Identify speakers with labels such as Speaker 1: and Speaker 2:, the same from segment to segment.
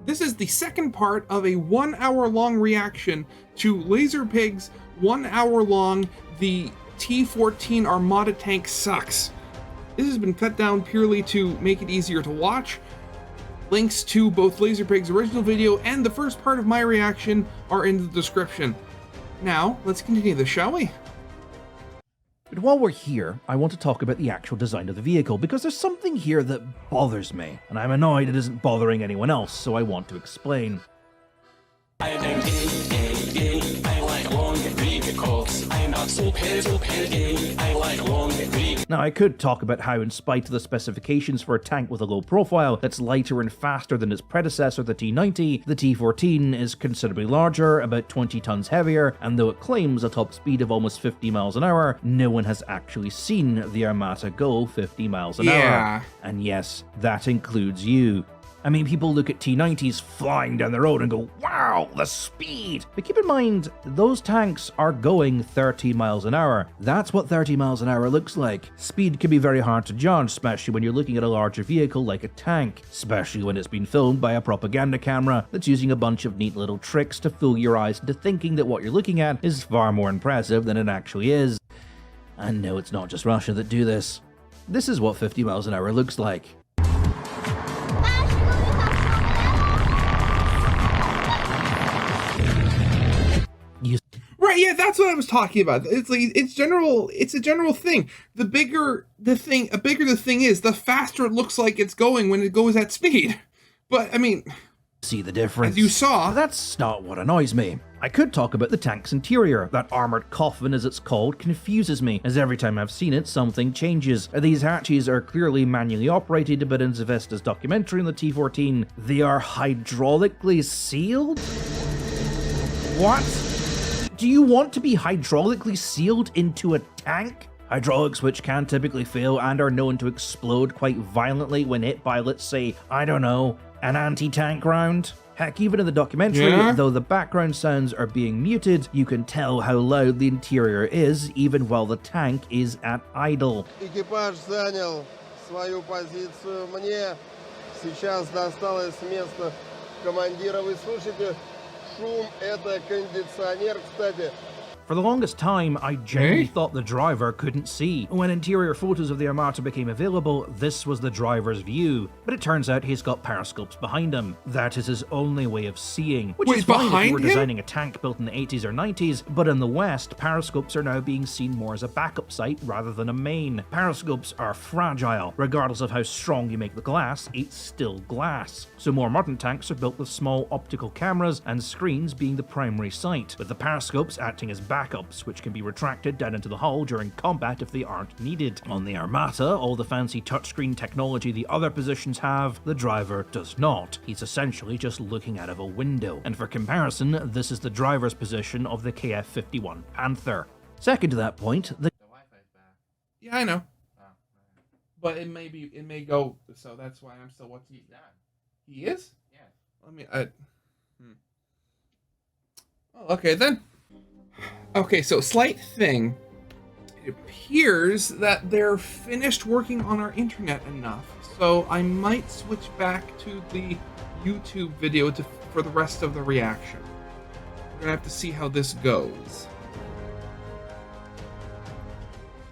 Speaker 1: This is the second part of a 1 hour long reaction to Laserpig's 1 hour long The T-14 Armata tank sucks. This has been cut down purely to make it easier to watch. Links to both Laserpig's original video and the first part of my reaction are in the description. Now, let's continue this, shall we?
Speaker 2: But while we're here, I want to talk about the actual design of the vehicle, because there's something here that bothers me, and I'm annoyed it isn't bothering anyone else, so I want to explain.
Speaker 3: I like long vehicles. I'm not super gay. I like long vehicles.
Speaker 2: Now, I could talk about how, in spite of the specifications for a tank with a low profile that's lighter and faster than its predecessor, the T-90, the T-14 is considerably larger, about 20 tons heavier, and though it claims a top speed of almost 50 miles an hour, no one has actually seen the Armata go 50 miles an hour. And yes, that includes you. I mean, people look at T-90s flying down the road and go, wow, the speed! But keep in mind, those tanks are going 30 miles an hour. That's what 30 miles an hour looks like. Speed can be very hard to judge, especially when you're looking at a larger vehicle like a tank, especially when it's been filmed by a propaganda camera that's using a bunch of neat little tricks to fool your eyes into thinking that what you're looking at is far more impressive than it actually is. And no, it's not just Russia that do this. This is what 50 miles an hour looks like.
Speaker 1: Right, yeah, that's what I was talking about. It's like it's a general thing. The bigger the thing is, the faster it looks like it's going when it goes at speed. But I mean,
Speaker 2: see the difference.
Speaker 1: As you saw,
Speaker 2: but that's not what annoys me. I could talk about the tank's interior. That armored coffin, as it's called, confuses me, as every time I've seen it, something changes. These hatches are clearly manually operated, but in Zvezda's documentary on the T-14, they are hydraulically sealed? What? Do you want to be hydraulically sealed into a tank? Hydraulics which can typically fail and are known to explode quite violently when hit by, let's say, I don't know, an anti-tank round? Heck, even in the documentary, though the background sounds are being muted, you can tell how loud the interior is even while the tank is at idle.
Speaker 4: Экипаж занял свою позицию. Мне сейчас досталось место командира. Вы слышите? Шум — это кондиционер, кстати.
Speaker 2: For the longest time, I genuinely thought the driver couldn't see. When interior photos of the Armata became available, this was the driver's view. But it turns out he's got periscopes behind him. That is his only way of seeing. Which is fine if you were designing a tank built in the 80s or 90s, but in the West, periscopes are now being seen more as a backup site rather than a main. Periscopes are fragile. Regardless of how strong you make the glass, it's still glass. So more modern tanks are built with small optical cameras and screens being the primary site, with the periscopes acting as backups, which can be retracted down into the hull during combat if they aren't needed. On the Armata, all the fancy touchscreen technology the other positions have, the driver does not. He's essentially just looking out of a window. And for comparison, this is the driver's position of the KF-51 Panther. Second to that point, the
Speaker 1: Wi-Fi's back. Yeah, I know. But it may go, so that's why I'm still watching. He's not. He is? Yeah. Oh, okay then. Okay, so slight thing. It appears that they're finished working on our internet enough, so I might switch back to the YouTube video for the rest of the reaction. We're gonna have to see how this goes.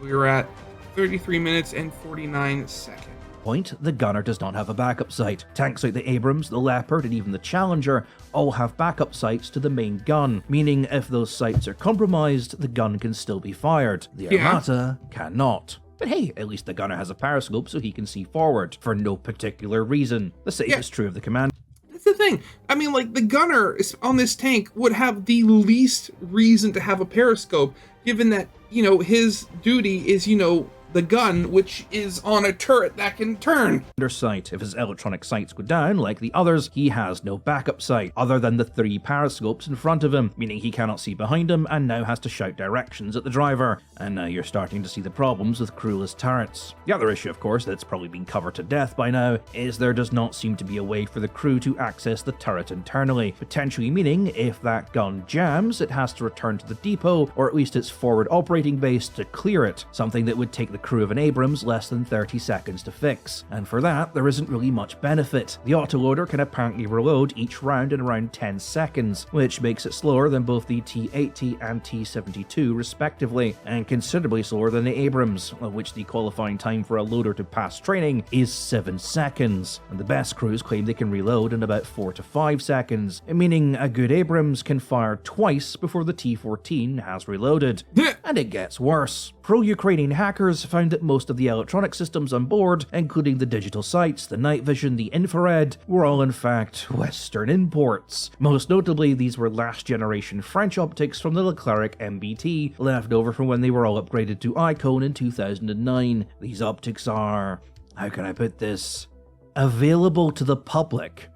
Speaker 1: We're at 33 minutes and 49 seconds.
Speaker 2: Point, the gunner does not have a backup site. Tanks like the Abrams, the Leopard, and even the Challenger all have backup sites to the main gun, meaning if those sites are compromised, the gun can still be fired. The Armata cannot. But hey, at least the gunner has a periscope so he can see forward, for no particular reason. The same is true of the commander.
Speaker 1: That's the thing. I mean, like, the gunner on this tank would have the least reason to have a periscope, given that, you know, his duty is, you know, the gun, which is on a turret that can turn.
Speaker 2: Sight. If his electronic sights go down, like the others, he has no backup sight, other than the 3 periscopes in front of him, meaning he cannot see behind him and now has to shout directions at the driver. And now you're starting to see the problems with crewless turrets. The other issue, of course, that's probably been covered to death by now, is there does not seem to be a way for the crew to access the turret internally, potentially meaning if that gun jams, it has to return to the depot, or at least its forward operating base, to clear it, something that would take the crew of an Abrams less than 30 seconds to fix, and for that there isn't really much benefit. The autoloader can apparently reload each round in around 10 seconds, which makes it slower than both the T-80 and T-72 respectively, and considerably slower than the Abrams, of which the qualifying time for a loader to pass training is 7 seconds, and the best crews claim they can reload in about 4 to 5 seconds, meaning a good Abrams can fire twice before the T-14 has reloaded. And it gets worse. Pro-Ukrainian hackers found that most of the electronic systems on board, including the digital sights, the night vision, the infrared, were all in fact Western imports. Most notably, these were last-generation French optics from the Leclerc MBT, left over from when they were all upgraded to Icon in 2009. These optics are, how can I put this, available to the public.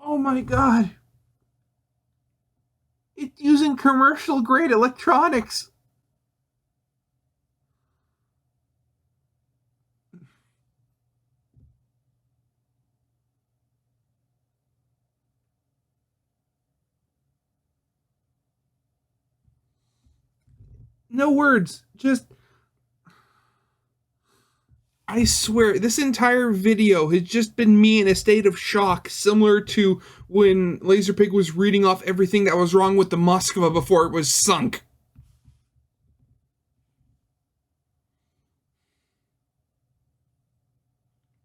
Speaker 1: Oh my god. It's using commercial grade electronics. No words, just... I swear, this entire video has just been me in a state of shock, similar to when Laserpig was reading off everything that was wrong with the Moskva before it was sunk.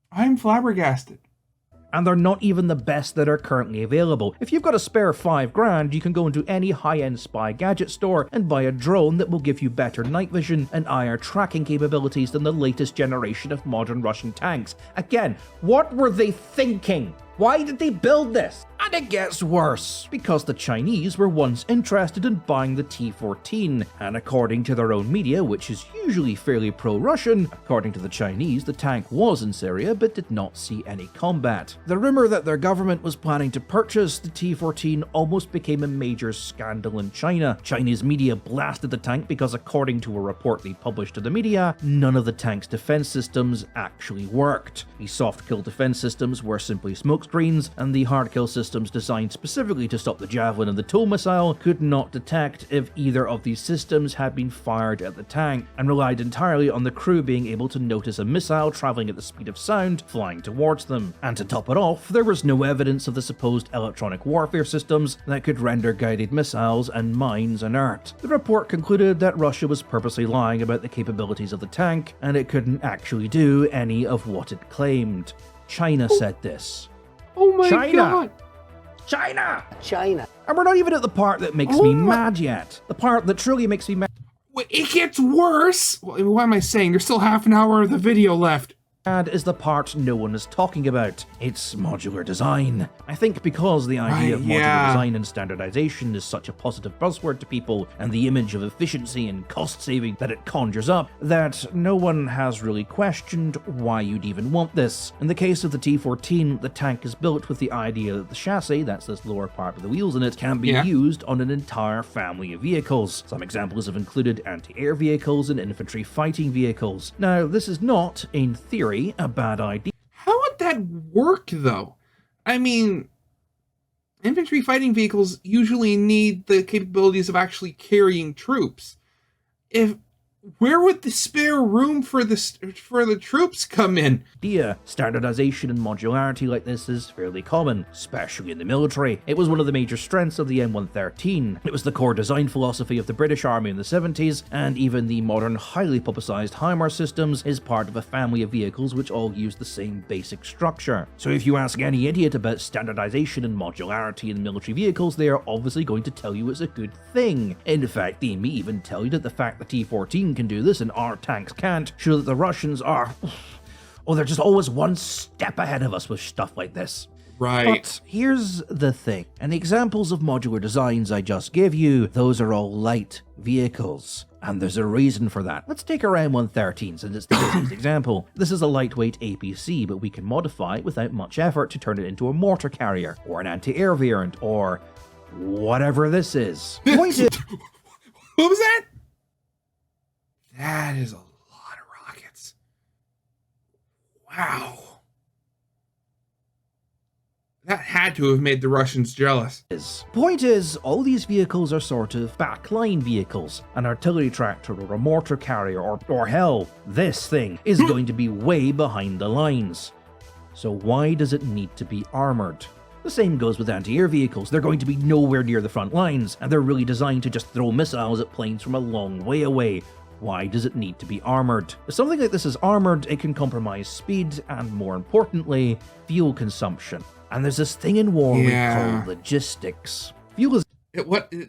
Speaker 1: I'm flabbergasted.
Speaker 2: And they're not even the best that are currently available. If you've got a spare $5,000, you can go into any high-end spy gadget store and buy a drone that will give you better night vision and IR tracking capabilities than the latest generation of modern Russian tanks. Again, what were they thinking? Why did they build this? And it gets worse, because the Chinese were once interested in buying the T-14, and according to their own media, which is usually fairly pro-Russian, according to the Chinese, the tank was in Syria but did not see any combat. The rumor that their government was planning to purchase the T-14 almost became a major scandal in China. Chinese media blasted the tank because, according to a report they published to the media, none of the tank's defense systems actually worked. The soft-kill defense systems were simply smokescreens, and the hard-kill systems designed specifically to stop the Javelin and the TOW missile could not detect if either of these systems had been fired at the tank, and relied entirely on the crew being able to notice a missile traveling at the speed of sound flying towards them. And to top it off, there was no evidence of the supposed electronic warfare systems that could render guided missiles and mines inert. The report concluded that Russia was purposely lying about the capabilities of the tank, and it couldn't actually do any of what it claimed. China said this.
Speaker 1: Oh my
Speaker 2: China.
Speaker 1: god!
Speaker 2: China! And we're not even at the part that makes me mad yet. The part that truly makes me mad.
Speaker 1: Wait, it gets worse! What am I saying? There's still half an hour of the video left.
Speaker 2: Is the part no one is talking about. It's modular design. I think because the idea of modular design and standardization is such a positive buzzword to people, and the image of efficiency and cost saving that it conjures up, that no one has really questioned why you'd even want this. In the case of the T-14, the tank is built with the idea that the chassis, that's this lower part with the wheels in it, can be used on an entire family of vehicles. Some examples have included anti-air vehicles and infantry fighting vehicles. Now, this is not, in theory, a bad idea.
Speaker 1: How would that work, though? I mean, infantry fighting vehicles usually need the capabilities of actually carrying troops. Where would the spare room for the troops come in?
Speaker 2: Standardization and modularity like this is fairly common, especially in the military. It was one of the major strengths of the M113. It was the core design philosophy of the British Army in the 70s, and even the modern, highly publicized HIMARS systems is part of a family of vehicles which all use the same basic structure. So if you ask any idiot about standardization and modularity in military vehicles, they are obviously going to tell you it's a good thing. In fact, they may even tell you that the fact the T-14 can do this and our tanks can't show that the Russians are... oh, they're just always one step ahead of us with stuff like this.
Speaker 1: Right.
Speaker 2: But here's the thing, and the examples of modular designs I just gave you, those are all light vehicles. And there's a reason for that. Let's take our M113 since it's the easiest example. This is a lightweight APC, but we can modify it without much effort to turn it into a mortar carrier, or an anti-air variant, or whatever this is.
Speaker 1: What was that? That is a lot of rockets. Wow. That had to have made the Russians jealous.
Speaker 2: Point is, all these vehicles are sort of backline vehicles. An artillery tractor or a mortar carrier or hell, this thing is going to be way behind the lines. So why does it need to be armored? The same goes with anti-air vehicles. They're going to be nowhere near the front lines, and they're really designed to just throw missiles at planes from a long way away. Why does it need to be armored? If something like this is armored, it can compromise speed and, more importantly, fuel consumption. And there's this thing in war we call logistics. Fuel is
Speaker 1: What is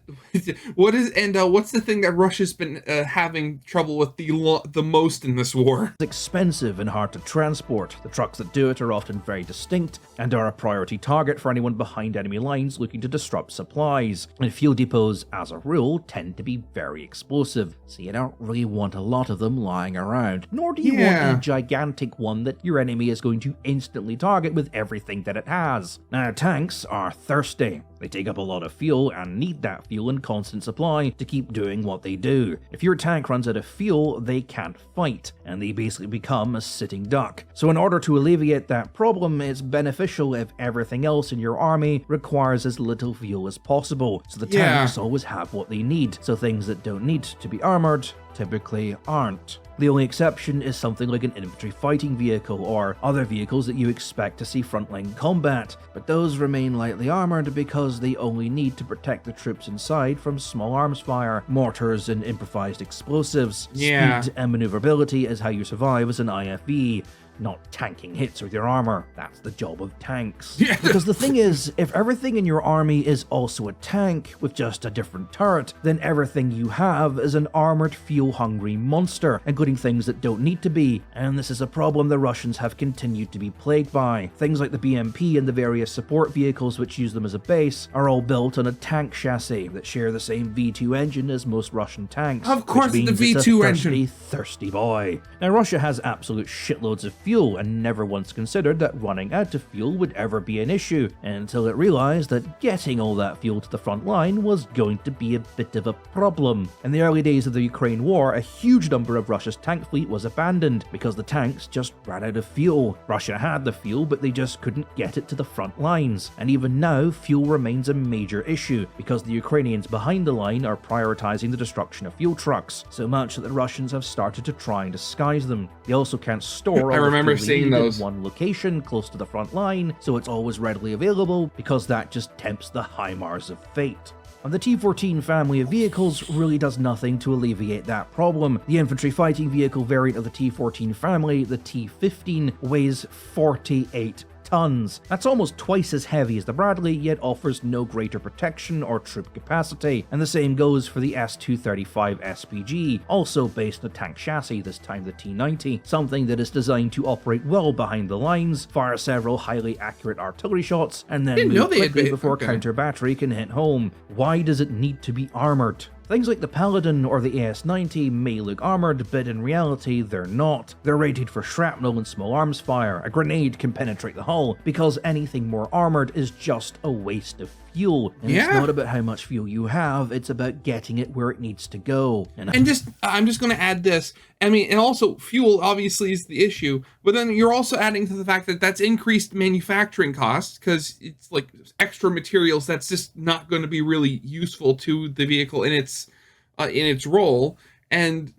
Speaker 1: what's the thing that Russia's been having trouble with the most in this war?
Speaker 2: expensive and hard to transport. The trucks that do it are often very distinct and are a priority target for anyone behind enemy lines looking to disrupt supplies. And fuel depots, as a rule, tend to be very explosive, so you don't really want a lot of them lying around. Nor do you want a gigantic one that your enemy is going to instantly target with everything that it has. Now, tanks are thirsty. They take up a lot of fuel and need that fuel in constant supply to keep doing what they do. If your tank runs out of fuel, they can't fight, and they basically become a sitting duck. So in order to alleviate that problem, it's beneficial if everything else in your army requires as little fuel as possible, so the tanks always have what they need, so things that don't need to be armored typically aren't. The only exception is something like an infantry fighting vehicle or other vehicles that you expect to see frontline combat, but those remain lightly armored because they only need to protect the troops inside from small arms fire, mortars, and improvised explosives. Speed and maneuverability is how you survive as an IFV, not tanking hits with your armor. That's the job of tanks. Because the thing is, if everything in your army is also a tank with just a different turret, then everything you have is an armored, fuel-hungry monster, including things that don't need to be. And this is a problem the Russians have continued to be plagued by. Things like the BMP and the various support vehicles which use them as a base are all built on a tank chassis that share the same V2 engine as most Russian tanks.
Speaker 1: Of course, the V2 engine.
Speaker 2: Thirsty boy. Now, Russia has absolute shitloads of fuel and never once considered that running out of fuel would ever be an issue, until it realized that getting all that fuel to the front line was going to be a bit of a problem. In the early days of the Ukraine war, a huge number of Russia's tank fleet was abandoned because the tanks just ran out of fuel. Russia had the fuel, but they just couldn't get it to the front lines. And even now, fuel remains a major issue because the Ukrainians behind the line are prioritizing the destruction of fuel trucks, so much that the Russians have started to try and disguise them. They also can't store all the fuel
Speaker 1: seeing those
Speaker 2: in one location close to the front line, so it's always readily available because that just tempts the HIMARS of fate. And the T-14 family of vehicles really does nothing to alleviate that problem. The infantry fighting vehicle variant of the T-14 family, the T-15, weighs 48 tons. That's almost twice as heavy as the Bradley, yet offers no greater protection or troop capacity. And the same goes for the S-235 SPG, also based on a tank chassis, this time the T-90, something that is designed to operate well behind the lines, fire several highly accurate artillery shots, and then move quickly before counter battery can hit home. Why does it need to be armored? Things like the Paladin or the AS-90 may look armored, but in reality they're not. They're rated for shrapnel and small arms fire. A grenade can penetrate the hull, because anything more armored is just a waste of fuel. And it's not about how much fuel you have, it's about getting it where it needs to go.
Speaker 1: I'm just going to add this. I mean, and also fuel obviously is the issue, but then you're also adding to the fact that that's increased manufacturing costs because it's like extra materials that's just not going to be really useful to the vehicle in its role. And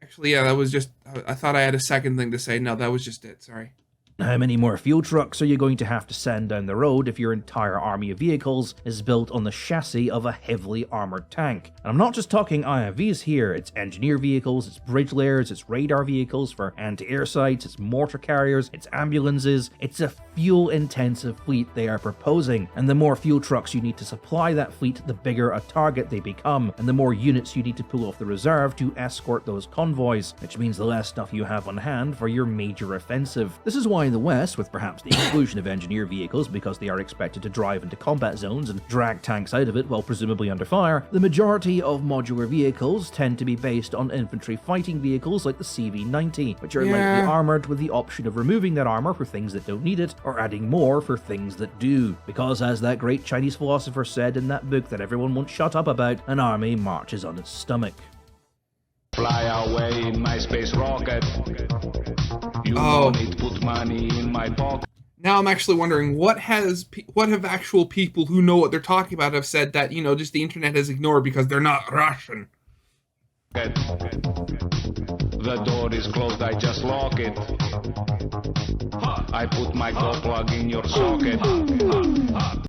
Speaker 1: actually, that was just, I thought I had a second thing to say. No, that was just it. Sorry.
Speaker 2: How many more fuel trucks are you going to have to send down the road if your entire army of vehicles is built on the chassis of a heavily armored tank? And I'm not just talking IFVs here, it's engineer vehicles, it's bridge layers, it's radar vehicles for anti-air sites, it's mortar carriers, it's ambulances. It's a fuel-intensive fleet they are proposing, and the more fuel trucks you need to supply that fleet, the bigger a target they become, and the more units you need to pull off the reserve to escort those convoys, which means the less stuff you have on hand for your major offensive. This is why in the West, with perhaps the exclusion of engineer vehicles because they are expected to drive into combat zones and drag tanks out of it while presumably under fire, the majority of modular vehicles tend to be based on infantry fighting vehicles like the CV-90, which are lightly armored with the option of removing that armor for things that don't need it, or adding more for things that do. Because as that great Chinese philosopher said in that book that everyone won't shut up about, an army marches on its stomach.
Speaker 5: Fly away in my space rocket. You don't need to put money in my pocket.
Speaker 1: Now I'm actually wondering what have actual people who know what they're talking about have said that, just the internet has ignored because they're not Russian.
Speaker 5: The door is closed, I just lock it. I put my go plug in your socket.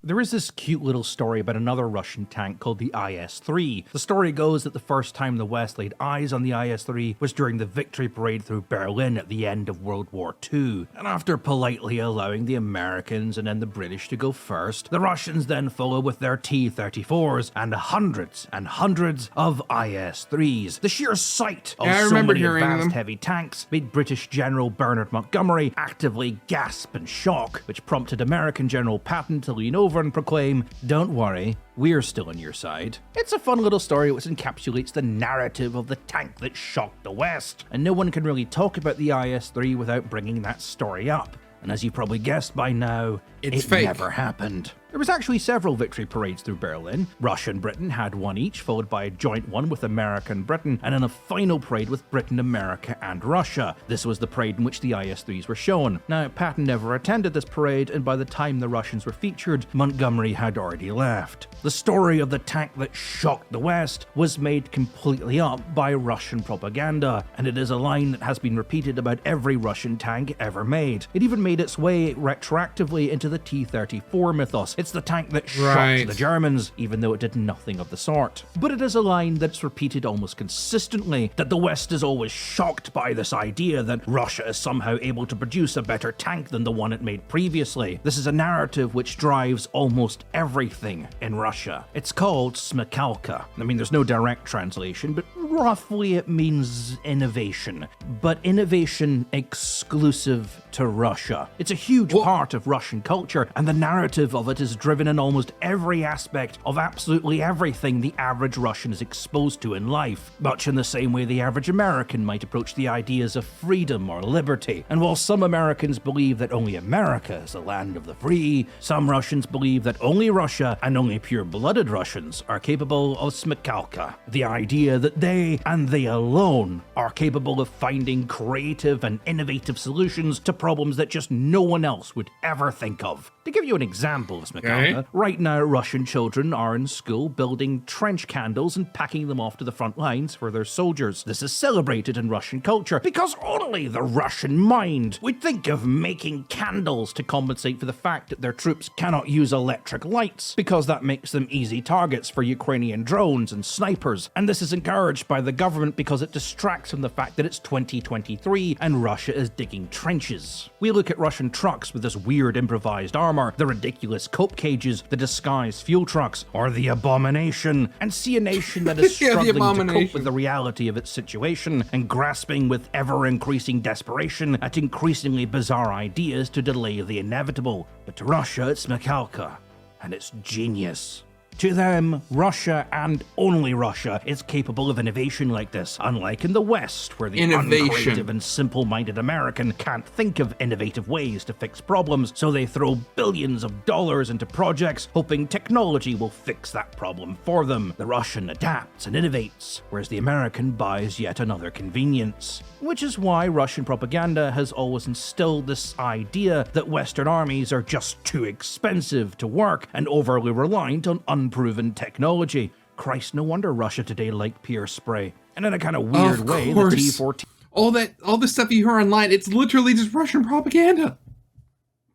Speaker 2: There is this cute little story about another Russian tank called the IS-3. The story goes that the first time the West laid eyes on the IS-3 was during the victory parade through Berlin at the end of World War II. And after politely allowing the Americans and then the British to go first, the Russians then followed with their T-34s and hundreds of IS-3s. The sheer sight of so many advanced heavy tanks made British General Bernard Montgomery actively gasp and shock, which prompted American General Patton to lean over and proclaim, "Don't worry, we're still on your side." It's a fun little story which encapsulates the narrative of the tank that shocked the West, and no one can really talk about the IS-3 without bringing that story up. And as you probably guessed by now,
Speaker 1: it's
Speaker 2: it
Speaker 1: fake.
Speaker 2: Never happened. There was actually several victory parades through Berlin. Russia and Britain had one each, followed by a joint one with America and Britain, and then a final parade with Britain, America, and Russia. This was the parade in which the IS-3s were shown. Now, Patton never attended this parade, and by the time the Russians were featured, Montgomery had already left. The story of the tank that shocked the West was made completely up by Russian propaganda, and it is a line that has been repeated about every Russian tank ever made. It even made its way retroactively into the T-34 mythos. It's the tank that shocked the Germans, even though it did nothing of the sort. But it is a line that's repeated almost consistently, that the West is always shocked by this idea that Russia is somehow able to produce a better tank than the one it made previously. This is a narrative which drives almost everything in Russia. It's called Smakalka. I mean, there's no direct translation, but roughly it means innovation. But innovation exclusive to Russia. It's a huge part of Russian culture, and the narrative of it is driven in almost every aspect of absolutely everything the average Russian is exposed to in life, much in the same way the average American might approach the ideas of freedom or liberty. And while some Americans believe that only America is the land of the free, some Russians believe that only Russia and only pure-blooded Russians are capable of Smakalka, the idea that they and they alone are capable of finding creative and innovative solutions to problems that just no one else would ever think of. To give you an example of Smakalka, right now Russian children are in school building trench candles and packing them off to the front lines for their soldiers. This is celebrated in Russian culture because only the Russian mind would think of making candles to compensate for the fact that their troops cannot use electric lights, because that makes them easy targets for Ukrainian drones and snipers. And this is encouraged by the government because it distracts from the fact that it's 2023 and Russia is digging trenches. We look at Russian trucks with this weird improvised armor, the ridiculous cope cages, the disguised fuel trucks, or the abomination, and see a nation that is struggling to cope with the reality of its situation and grasping with ever-increasing desperation at increasingly bizarre ideas to delay the inevitable. But to Russia, it's Smakalka, and it's genius. To them, Russia and only Russia is capable of innovation like this, unlike in the West, where the uncreative and simple-minded American can't think of innovative ways to fix problems, so they throw billions of dollars into projects, hoping technology will fix that problem for them. The Russian adapts and innovates, whereas the American buys yet another convenience. Which is why Russian propaganda has always instilled this idea that Western armies are just too expensive to work and overly reliant on unproven technology. Christ, no wonder Russia today liked peer spray. And in a kind of weird way, the T-14...
Speaker 1: All the stuff you hear online, it's literally just Russian propaganda.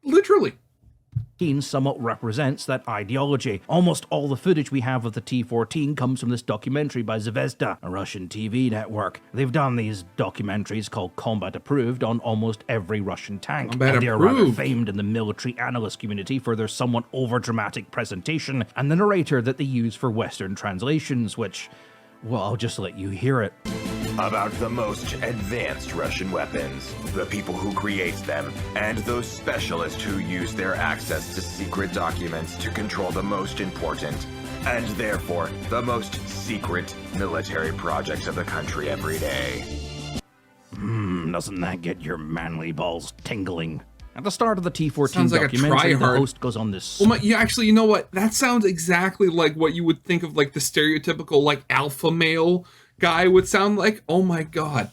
Speaker 1: Literally.
Speaker 2: somewhat represents that ideology. Almost all the footage we have of the T-14 comes from this documentary by Zvezda, a Russian TV network. They've done these documentaries called Combat Approved on almost every Russian tank. And they are rather famed in the military analyst community for their somewhat overdramatic presentation and the narrator that they use for Western translations, which, well, I'll just let you hear it.
Speaker 6: About the most advanced Russian weapons, the people who create them, and those specialists who use their access to secret documents to control the most important, and therefore the most secret military projects of the country every day.
Speaker 2: Doesn't that get your manly balls tingling? At the start of the T-14 documentary, the host goes on this...
Speaker 1: Well, yeah, actually, you know what? That sounds exactly like what you would think of, like, the stereotypical, like, alpha male guy would sound like. Oh my god.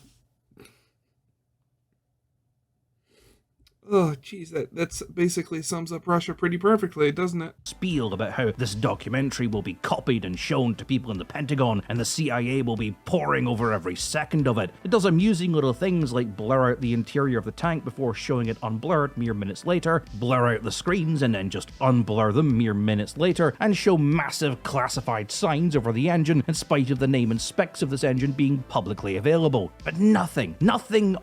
Speaker 1: Oh, geez, that's basically sums up Russia pretty perfectly, doesn't it?
Speaker 2: Spiel about how this documentary will be copied and shown to people in the Pentagon, and the CIA will be poring over every second of it. It does amusing little things like blur out the interior of the tank before showing it unblurred mere minutes later, blur out the screens and then just unblur them mere minutes later, and show massive classified signs over the engine in spite of the name and specs of this engine being publicly available. But nothing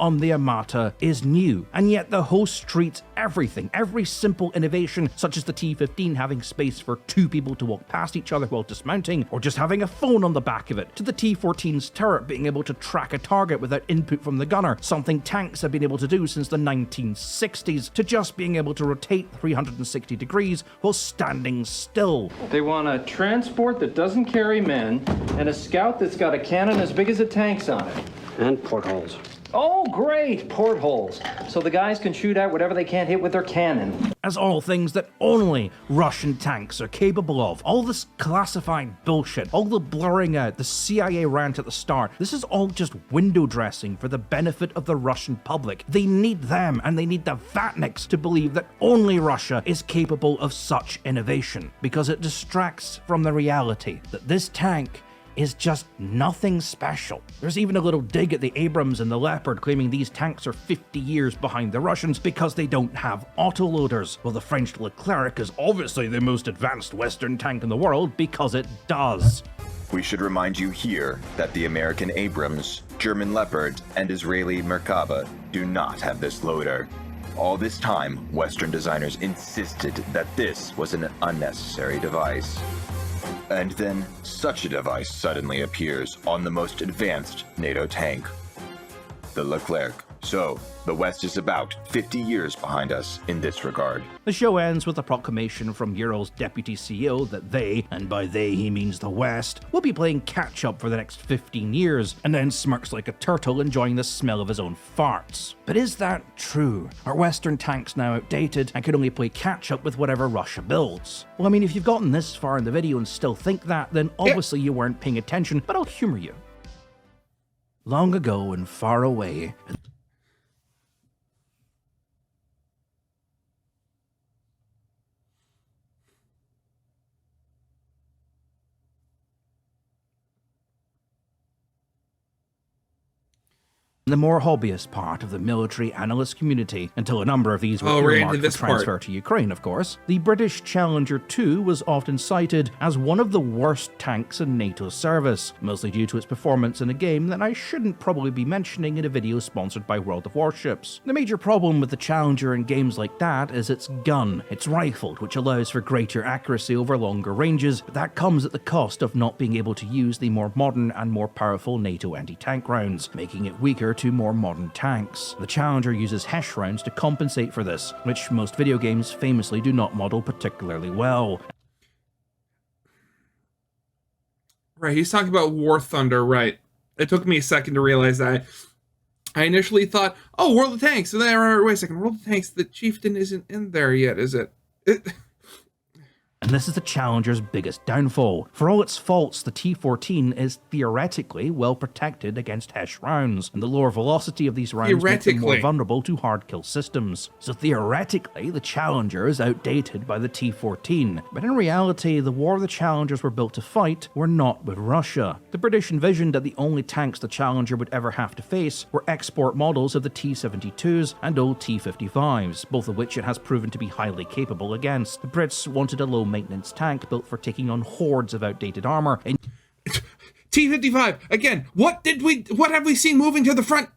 Speaker 2: on the Armata is new, and yet the host treats everything, every simple innovation, such as the T-15 having space for two people to walk past each other while dismounting, or just having a phone on the back of it, to the T-14's turret being able to track a target without input from the gunner, something tanks have been able to do since the 1960s, to just being able to rotate 360 degrees while standing still.
Speaker 7: They want a transport that doesn't carry men, and a scout that's got a cannon as big as a tank's on it.
Speaker 8: And portholes.
Speaker 7: Oh, great! Portholes. So the guys can shoot out whatever they can't hit with their cannon.
Speaker 2: As all things that only Russian tanks are capable of. All this classified bullshit, all the blurring out, the CIA rant at the start, this is all just window dressing for the benefit of the Russian public. They need them, and they need the Vatniks to believe that only Russia is capable of such innovation, because it distracts from the reality that this tank is just nothing special. There's even a little dig at the Abrams and the Leopard, claiming these tanks are 50 years behind the Russians because they don't have autoloaders. Well, the French Leclerc is obviously the most advanced Western tank in the world because it does.
Speaker 6: We should remind you here that the American Abrams, German Leopard, and Israeli Merkava do not have this loader. All this time, Western designers insisted that this was an unnecessary device. And then, such a device suddenly appears on the most advanced NATO tank, the Leclerc. So, the West is about 50 years behind us in this regard.
Speaker 2: The show ends with a proclamation from Ural's deputy CEO that they, and by they he means the West, will be playing catch-up for the next 15 years, and then smirks like a turtle enjoying the smell of his own farts. But is that true? Are Western tanks now outdated and can only play catch-up with whatever Russia builds? Well, I mean, if you've gotten this far in the video and still think that, then obviously you weren't paying attention, but I'll humor you. Long ago and far away, the more hobbyist part of the military analyst community, until a number of these were earmarked for transfer to Ukraine, of course. The British Challenger 2 was often cited as one of the worst tanks in NATO service, mostly due to its performance in a game that I shouldn't probably be mentioning in a video sponsored by World of Warships. The major problem with the Challenger in games like that is its gun. It's rifled, which allows for greater accuracy over longer ranges, but that comes at the cost of not being able to use the more modern and more powerful NATO anti-tank rounds, making it weaker to more modern tanks. The Challenger uses HESH rounds to compensate for this, which most video games famously do not model particularly well.
Speaker 1: Right, he's talking about War Thunder, right. It took me a second to realize that. I initially thought, oh, World of Tanks, and then I remember, wait a second, World of Tanks, the Chieftain isn't in there yet, is it?
Speaker 2: And this is the Challenger's biggest downfall. For all its faults, the T-14 is theoretically well protected against HESH rounds, and the lower velocity of these rounds makes them more vulnerable to hard kill systems. So theoretically, the Challenger is outdated by the T-14, but in reality, the war the Challengers were built to fight were not with Russia. The British envisioned that the only tanks the Challenger would ever have to face were export models of the T-72s and old T-55s, both of which it has proven to be highly capable against. The Brits wanted a low-maintenance tank built for taking on hordes of outdated armor.
Speaker 1: T-55 again. What have we seen moving to the front?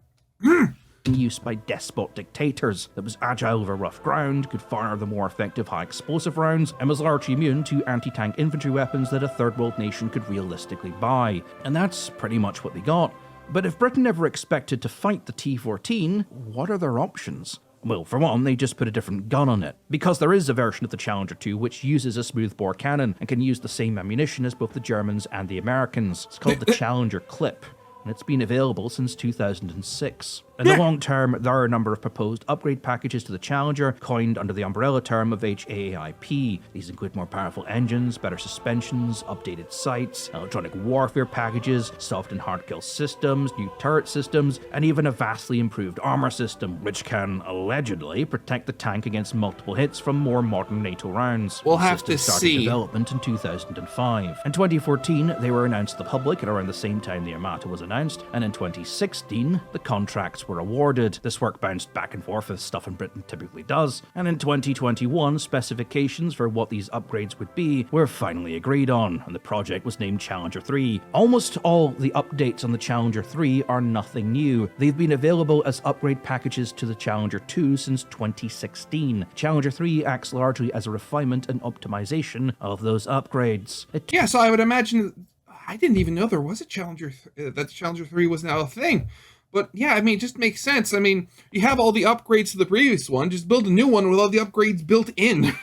Speaker 2: Used by despot dictators, that was agile over rough ground, could fire the more effective high explosive rounds, and was largely immune to anti-tank infantry weapons that a third world nation could realistically buy. And that's pretty much what they got. But if Britain ever expected to fight the T-14, what are their options? Well, for one, they just put a different gun on it, because there is a version of the Challenger 2 which uses a smoothbore cannon and can use the same ammunition as both the Germans and the Americans. It's called the Challenger Clip. and it's been available since 2006. In the long term, there are a number of proposed upgrade packages to the Challenger, coined under the umbrella term of HAAIP. These include more powerful engines, better suspensions, updated sights, electronic warfare packages, soft and hard kill systems, new turret systems, and even a vastly improved armor system, which can allegedly protect the tank against multiple hits from more modern NATO rounds.
Speaker 1: We'll
Speaker 2: The
Speaker 1: have
Speaker 2: system
Speaker 1: to
Speaker 2: started
Speaker 1: see.
Speaker 2: development in 2005. In 2014, they were announced to the public at around the same time the Armata was announced, and in 2016, the contracts were awarded. This work bounced back and forth as stuff in Britain typically does, and in 2021, specifications for what these upgrades would be were finally agreed on, and the project was named Challenger 3. Almost all the updates on the Challenger 3 are nothing new. They've been available as upgrade packages to the Challenger 2 since 2016. Challenger 3 acts largely as a refinement and optimization of those upgrades.
Speaker 1: Yeah, so I would imagine, I didn't even know there was a Challenger, that the Challenger 3 was now a thing. But yeah, I mean, it just makes sense. I mean, you have all the upgrades to the previous one, just build a new one with all the upgrades built in.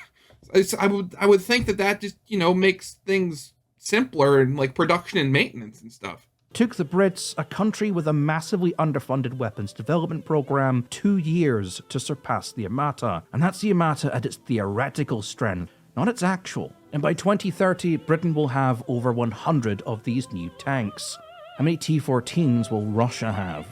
Speaker 1: I would think that just, makes things simpler and like production and maintenance and stuff.
Speaker 2: Took the Brits, a country with a massively underfunded weapons development program, 2 years to surpass the Armata. And that's the Armata at its theoretical strength, not its actual. And by 2030, Britain will have over 100 of these new tanks. How many T-14s will Russia have?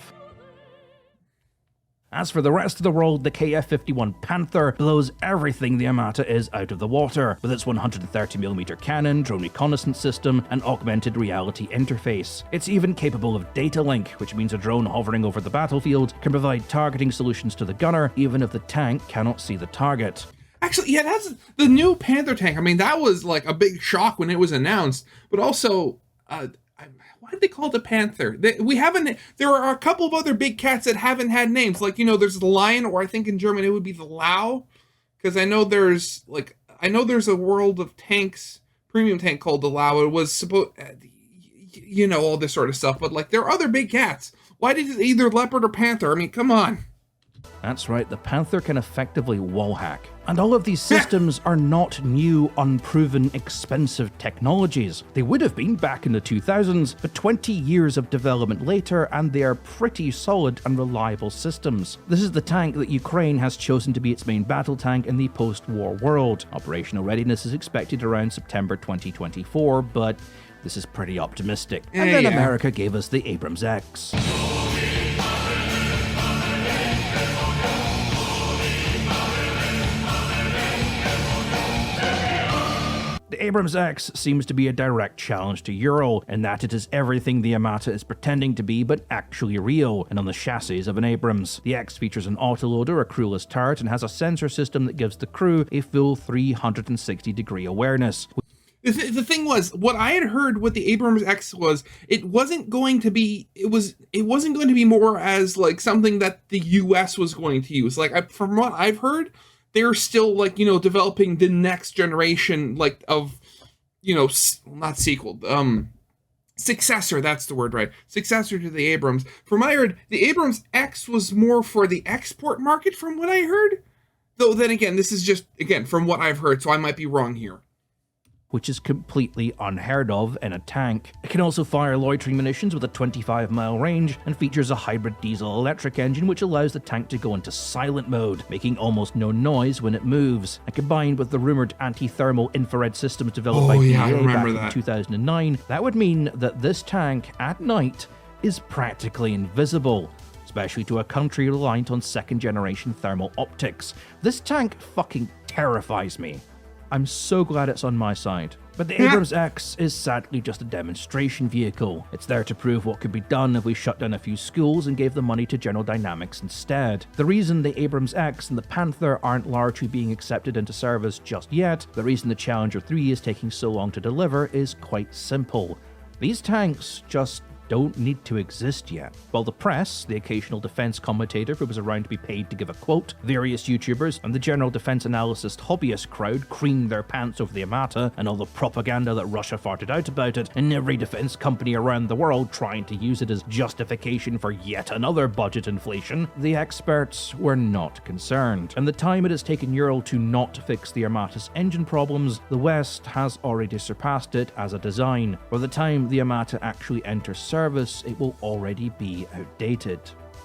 Speaker 2: As for the rest of the world, the KF-51 Panther blows everything the Armata is out of the water, with its 130mm cannon, drone reconnaissance system, and augmented reality interface. It's even capable of data link, which means a drone hovering over the battlefield can provide targeting solutions to the gunner, even if the tank cannot see the target.
Speaker 1: Actually, yeah, that's the new Panther tank. I mean, that was like a big shock when it was announced, but also, why did they call it the Panther? There are a couple of other big cats that haven't had names. Like, there's the Lion, or I think in German it would be the Lau. Because I know there's a World of Tanks premium tank called the Lau. It was supposed, all this sort of stuff. But like, there are other big cats. Why did it either Leopard or Panther? I mean, come on.
Speaker 2: That's right, the Panther can effectively wallhack. And all of these systems are not new, unproven, expensive technologies. They would have been back in the 2000s, but 20 years of development later, and they are pretty solid and reliable systems. This is the tank that Ukraine has chosen to be its main battle tank in the post-war world. Operational readiness is expected around September 2024, but this is pretty optimistic. And then America gave us the Abrams X. The Abrams X seems to be a direct challenge to Euro, in that it is everything the Armata is pretending to be but actually real, and on the chassis of an Abrams. The X features an autoloader, a crewless turret, and has a sensor system that gives the crew a full 360-degree awareness.
Speaker 1: The thing was, what I had heard with the Abrams X was it wasn't going to be more as like something that the US was going to use. Like from what I've heard, they're still like, developing the next generation like of, not sequel, successor, that's the word, right? Successor to the Abrams. From what I heard, the Abrams X was more for the export market from what I heard. Though then again, this is just, from what I've heard, so I might be wrong here.
Speaker 2: Which is completely unheard of in a tank. It can also fire loitering munitions with a 25-mile range, and features a hybrid diesel-electric engine which allows the tank to go into silent mode, making almost no noise when it moves. And combined with the rumoured anti-thermal infrared systems developed by BAE back in 2009, that would mean that this tank, at night, is practically invisible, especially to a country reliant on second-generation thermal optics. This tank fucking terrifies me. I'm so glad it's on my side. But the Abrams X is sadly just a demonstration vehicle. It's there to prove what could be done if we shut down a few schools and gave the money to General Dynamics instead. The reason the Abrams X and the Panther aren't largely being accepted into service just yet, the reason the Challenger 3 is taking so long to deliver, is quite simple. These tanks just don't need to exist yet. While the press, the occasional defense commentator who was around to be paid to give a quote, various YouTubers, and the general defense analyst hobbyist crowd creamed their pants over the Armata and all the propaganda that Russia farted out about it, and every defense company around the world trying to use it as justification for yet another budget inflation, the experts were not concerned. And the time it has taken Euro to not fix the Armata's engine problems, the West has already surpassed it as a design. By the time the Armata actually enters service, it will already be outdated.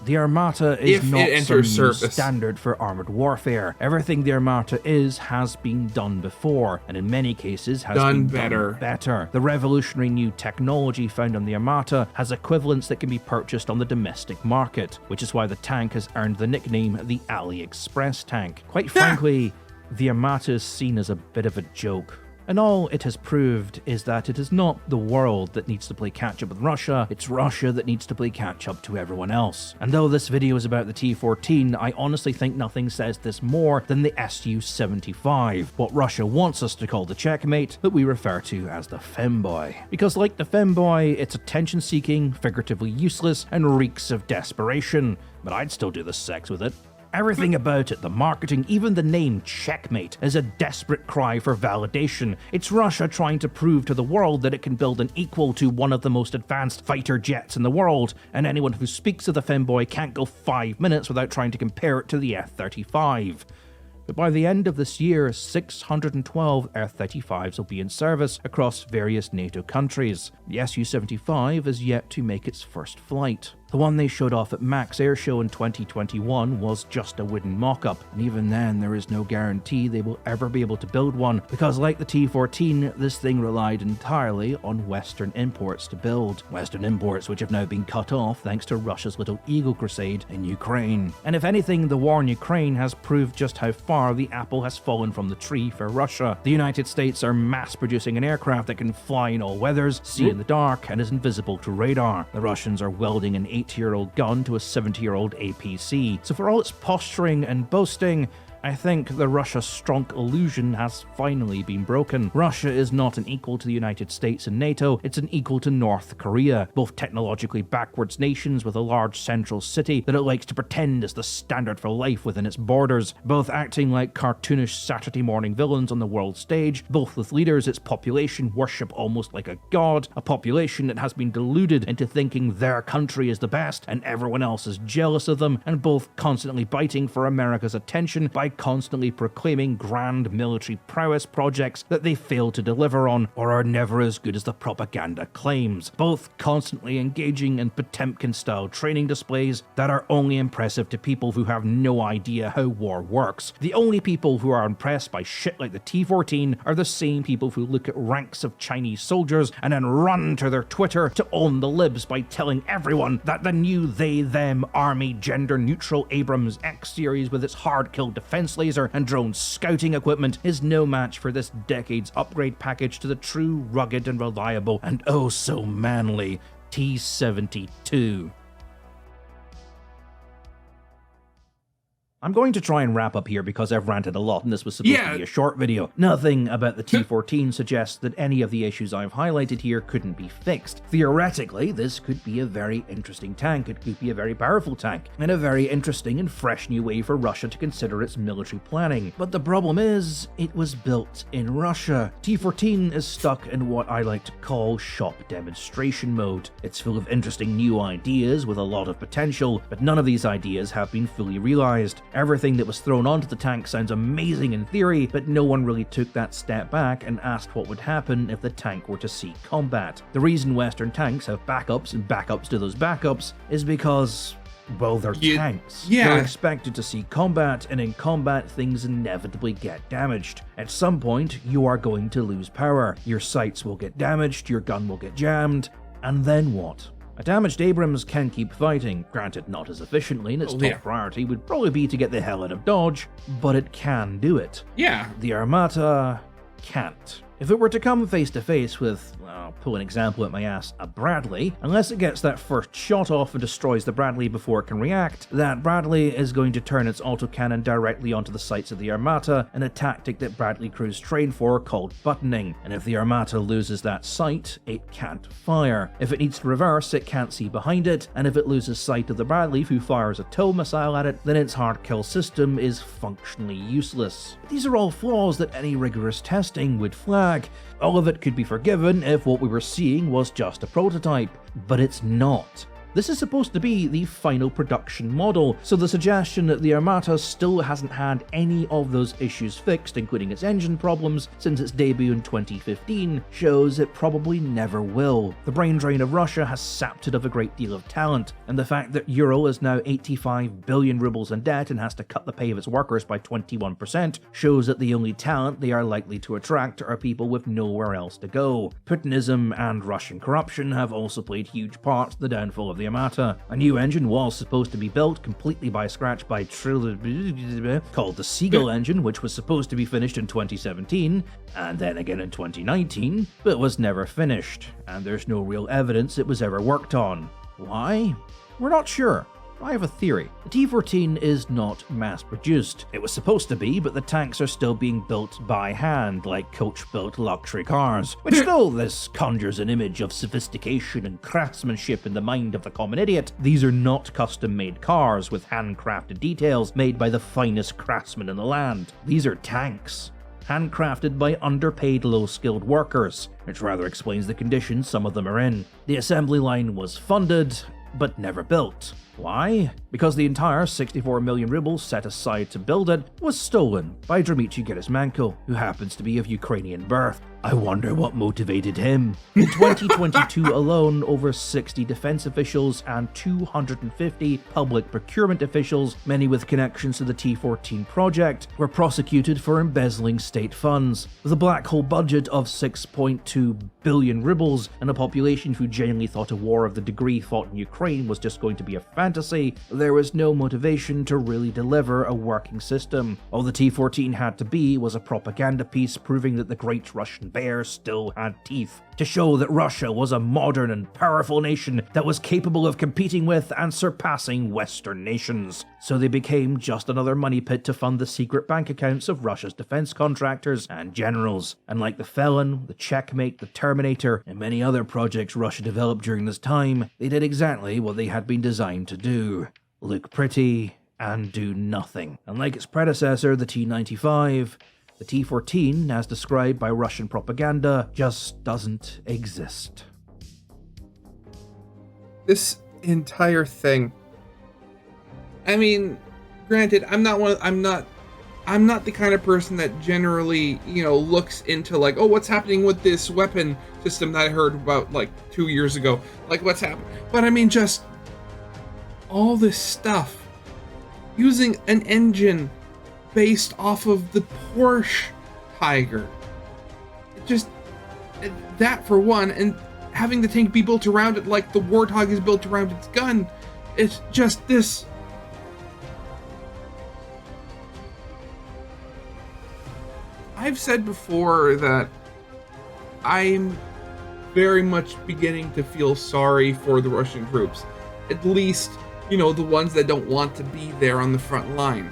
Speaker 2: The Armata is
Speaker 1: If
Speaker 2: not
Speaker 1: it
Speaker 2: some
Speaker 1: enters
Speaker 2: new
Speaker 1: service.
Speaker 2: standard for armored warfare. Everything the Armata has been done before, and in many cases has
Speaker 1: Done
Speaker 2: been
Speaker 1: better.
Speaker 2: done better. The revolutionary new technology found on the Armata has equivalents that can be purchased on the domestic market, which is why the tank has earned the nickname the AliExpress tank. Quite frankly, the Armata is seen as a bit of a joke. And all it has proved is that it is not the world that needs to play catch up with Russia, it's Russia that needs to play catch up to everyone else. And though this video is about the T-14, I honestly think nothing says this more than the Su-75, what Russia wants us to call the checkmate, that we refer to as the femboy. Because like the femboy, it's attention-seeking, figuratively useless, and reeks of desperation, but I'd still do the sex with it. Everything about it, the marketing, even the name Checkmate, is a desperate cry for validation. It's Russia trying to prove to the world that it can build an equal to one of the most advanced fighter jets in the world, and anyone who speaks of the femboy can't go 5 minutes without trying to compare it to the F-35. But by the end of this year, 612 F-35s will be in service across various NATO countries. The Su-75 is yet to make its first flight. The one they showed off at Max Airshow in 2021 was just a wooden mock-up, and even then there is no guarantee they will ever be able to build one, because like the T-14, this thing relied entirely on Western imports to build. Western imports which have now been cut off thanks to Russia's little Eagle crusade in Ukraine. And if anything, the war in Ukraine has proved just how far the apple has fallen from the tree for Russia. The United States are mass-producing an aircraft that can fly in all weathers, see in the dark, and is invisible to radar. The Russians are welding an 80-year-old gun to a 70-year-old APC. So for all its posturing and boasting, I think the Russia-strong illusion has finally been broken. Russia is not an equal to the United States and NATO, it's an equal to North Korea, both technologically backwards nations with a large central city that it likes to pretend is the standard for life within its borders, both acting like cartoonish Saturday morning villains on the world stage, both with leaders its population worship almost like a god, a population that has been deluded into thinking their country is the best and everyone else is jealous of them, and both constantly biting for America's attention by constantly proclaiming grand military prowess projects that they fail to deliver on or are never as good as the propaganda claims, both constantly engaging in Potemkin-style training displays that are only impressive to people who have no idea how war works. The only people who are impressed by shit like the T-14 are the same people who look at ranks of Chinese soldiers and then run to their Twitter to own the libs by telling everyone that the new they-them army gender-neutral Abrams X series with its hard-kill defense laser and drone scouting equipment is no match for this decade's upgrade package to the true, rugged and reliable and oh so manly T-72. I'm going to try and wrap up here because I've ranted a lot and this was supposed to be a short video. Nothing about the T-14 suggests that any of the issues I've highlighted here couldn't be fixed. Theoretically, this could be a very interesting tank, it could be a very powerful tank, and a very interesting and fresh new way for Russia to consider its military planning. But the problem is, it was built in Russia. T-14 is stuck in what I like to call shop demonstration mode. It's full of interesting new ideas with a lot of potential, but none of these ideas have been fully realized. Everything that was thrown onto the tank sounds amazing in theory, but no one really took that step back and asked what would happen if the tank were to see combat. The reason Western tanks have backups and backups to those backups is because, well, they're tanks. They're expected to see combat, and in combat things inevitably get damaged. At some point, you are going to lose power. Your sights will get damaged, your gun will get jammed, and then what? A damaged Abrams can keep fighting, granted not as efficiently, and its top priority would probably be to get the hell out of Dodge, but it can do it. The Armata can't. If it were to come face to face with, I'll pull an example at my ass, a Bradley, unless it gets that first shot off and destroys the Bradley before it can react, that Bradley is going to turn its autocannon directly onto the sights of the Armata in a tactic that Bradley crews train for called buttoning. And if the Armata loses that sight, it can't fire. If it needs to reverse, it can't see behind it, and if it loses sight of the Bradley who fires a tow missile at it, then its hard kill system is functionally useless. These are all flaws that any rigorous testing would flag. All of it could be forgiven if what we were seeing was just a prototype, but it's not. This is supposed to be the final production model, so the suggestion that the Armata still hasn't had any of those issues fixed, including its engine problems, since its debut in 2015, shows it probably never will. The brain drain of Russia has sapped it of a great deal of talent, and the fact that Ural is now 85 billion rubles in debt and has to cut the pay of its workers by 21% shows that the only talent they are likely to attract are people with nowhere else to go. Putinism and Russian corruption have also played huge parts in the downfall of the Armata. A new engine was supposed to be built completely by scratch by called the Seagull engine, which was supposed to be finished in 2017, and then again in 2019, but was never finished, and there's no real evidence it was ever worked on. Why? We're not sure. I have a theory. The T-14 is not mass-produced. It was supposed to be, but the tanks are still being built by hand, like coach-built luxury cars. Which still, this conjures an image of sophistication and craftsmanship in the mind of the common idiot. These are not custom-made cars with handcrafted details made by the finest craftsmen in the land. These are tanks, handcrafted by underpaid low-skilled workers, which rather explains the conditions some of them are in. The assembly line was funded, but never built. Why? Because the entire 64 million rubles set aside to build it was stolen by Dmitry Gerismenko, who happens to be of Ukrainian birth. I wonder what motivated him. In 2022 alone, over 60 defense officials and 250 public procurement officials, many with connections to the T-14 project, were prosecuted for embezzling state funds. With a black hole budget of 6.2 billion rubles and a population who genuinely thought a war of the degree fought in Ukraine was just going to be a fantasy, there was no motivation to really deliver a working system. All the T-14 had to be was a propaganda piece proving that the great Russian bear still had teeth, to show that Russia was a modern and powerful nation that was capable of competing with and surpassing Western nations. So they became just another money pit to fund the secret bank accounts of Russia's defense contractors and generals. And like the Felon, the Checkmate, the Terminator, and many other projects Russia developed during this time, they did exactly what they had been designed to do: look pretty and do nothing. And like its predecessor, the T-95, the T-14, as described by Russian propaganda, just doesn't exist.
Speaker 1: This entire thing. I mean, granted, I'm not the kind of person that generally, looks into like, oh, what's happening with this weapon system that I heard about like 2 years ago? Like, what's happening? But I mean, just all this stuff using an engine based off of the Porsche Tiger. That for one, and having the tank be built around it like the Warthog is built around its gun. It's just this. I've said before that I'm very much beginning to feel sorry for the Russian troops. At least, the ones that don't want to be there on the front line.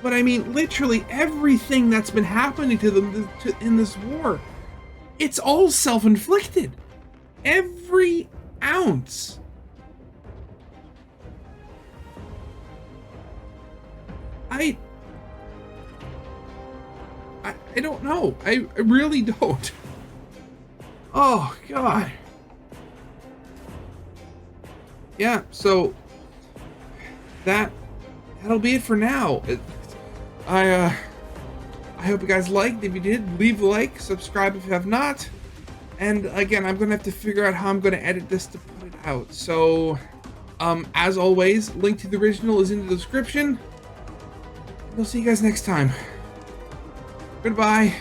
Speaker 1: But I mean, literally everything that's been happening to them in this war, it's all self-inflicted. Every ounce. I don't know. I really don't. Oh, God. Yeah, so that'll be it for now. I hope you guys liked. If you did, leave a like, subscribe if you have not. And again, I'm gonna have to figure out how I'm gonna edit this to put it out. So, as always, link to the original is in the description. We'll see you guys next time. Goodbye.